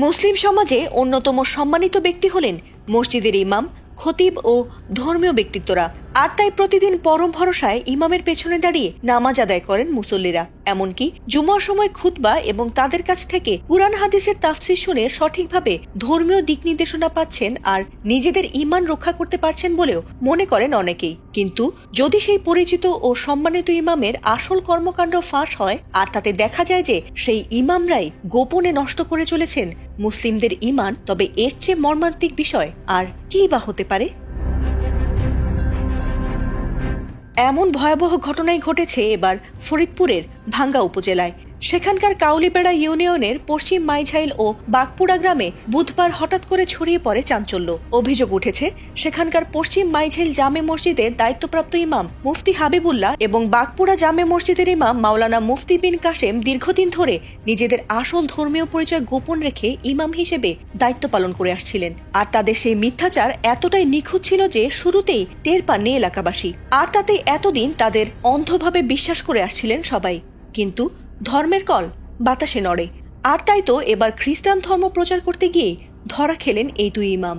মুসলিম সমাজে অন্যতম সম্মানিত ব্যক্তি হলেন মসজিদের ইমাম, খতিব ও ধর্মীয় ব্যক্তিত্বরা। আর তাই প্রতিদিন পরম ভরসায় ইমামের পেছনে দাঁড়িয়ে নামাজ আদায় করেন মুসল্লিরা। এমনকি জুমার সময় খুতবা এবং তাদের কাছ থেকে কুরআন হাদিসের তাফসীর শুনে সঠিকভাবে ধর্মীয় দিক নির্দেশনা পাচ্ছেন আর নিজেদের ঈমান রক্ষা করতে পারছেন বলেও মনে করেন অনেকেই। কিন্তু যদি সেই পরিচিত ও সম্মানিত ইমামের আসল কর্মকাণ্ড ফাঁস হয় আর তাতে দেখা যায় যে সেই ইমামরাই গোপনে নষ্ট করে চলেছেন মুসলিমদের ঈমান, তবে এর চেয়ে মর্মান্তিক বিষয় আর কি বা হতে পারে? এমন ভয়াবহ ঘটনাই ঘটেছে এবার ফরিদপুরের ভাঙ্গা উপজেলায়। সেখানকার কাউলিপাড়া ইউনিয়নের পশ্চিম মাইঝাইল ও বাগপুরা গ্রামে বুধবার হঠাৎ করে ছড়িয়ে পড়ে চাঞ্চল্য। অভিযোগ উঠেছে সেখানকার পশ্চিম মাইঝাইল জামে মসজিদের দায়িত্বপ্রাপ্ত ইমাম মুফতি হাবিবুল্লাহ এবং বাগপুরা জামে মসজিদের ইমাম মাওলানা মুফতি বিন কাসেম দীর্ঘদিন ধরে নিজেদের আসল ধর্মীয় পরিচয় গোপন রেখে ইমাম হিসেবে দায়িত্ব পালন করে আসছিলেন। আর তাদের সেই মিথ্যাচার এতটাই নিখুঁত ছিল যে শুরুতেই টের পাননি এলাকাবাসী। আর তাতেই এতদিন তাদের অন্ধভাবে বিশ্বাস করে আসছিলেন সবাই। কিন্তু ধর্মের কল বাতাসে নড়ে। আর তাই তো এবার খ্রিস্টান ধর্ম প্রচার করতে গিয়ে ধরা খেলেন এই দুই ইমাম।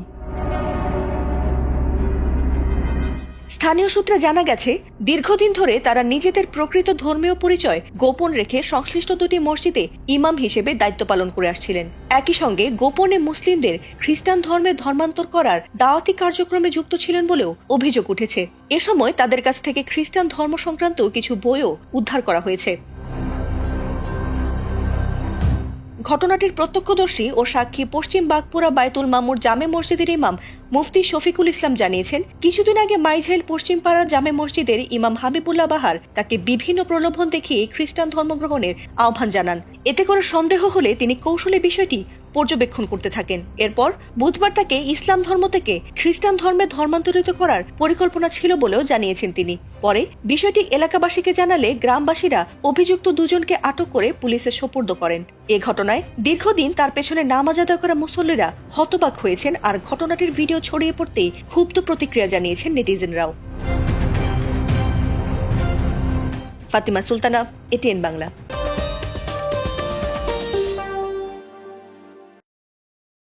স্থানীয় সূত্রে জানা গেছে, দীর্ঘদিন ধরে তারা নিজেদের প্রকৃত ধর্মীয় পরিচয় গোপন রেখে সংশ্লিষ্ট দুটি মসজিদে ইমাম হিসেবে দায়িত্ব পালন করে আসছিলেন। একই সঙ্গে গোপনে মুসলিমদের খ্রিস্টান ধর্মে ধর্মান্তর করার দাওয়াতি কার্যক্রমে যুক্ত ছিলেন বলেও অভিযোগ উঠেছে। এ সময় তাদের কাছ থেকে খ্রিস্টান ধর্ম সংক্রান্ত কিছু বইও উদ্ধার করা হয়েছে। ঘটনাটির প্রত্যক্ষদর্শী ও সাক্ষী পশ্চিম বাগপুরা বায়তুল মামুর জামে মসজিদের ইমাম মুফতি শফিকুল ইসলাম জানিয়েছেন, কিছুদিন আগে মাইঝাইল পশ্চিম পাড়া জামে মসজিদের ইমাম হাবিবুল্লাহ বাহার তাকে বিভিন্ন প্রলোভন দেখিয়ে খ্রিস্টান ধর্ম গ্রহণের আহ্বান জানান। এতে করে সন্দেহ হলে তিনি কৌশলে বিষয়টি পর্যবেক্ষণ করতে থাকেন। এরপর বুধবার তাকে ইসলাম ধর্ম থেকে খ্রিস্টান ধর্মে ধর্মান্তরিত করার পরিকল্পনা ছিল বলেও জানিয়েছেন তিনি। পরে বিষয়টি এলাকাবাসীকে জানালে গ্রামবাসীরা অভিযুক্ত দুজনকে আটক করে পুলিশের সোপর্দ করেন। এ ঘটনায় দীর্ঘদিন তার পেছনে নামাজ আদায় করা মুসল্লিরা হতবাক হয়েছেন আর ঘটনাটির ভিডিও ছড়িয়ে পড়তেই ক্ষুব্ধ প্রতিক্রিয়া জানিয়েছেন নেটিজেনরাও। ফাতিমা সুলতানা, এটিএন বাংলা।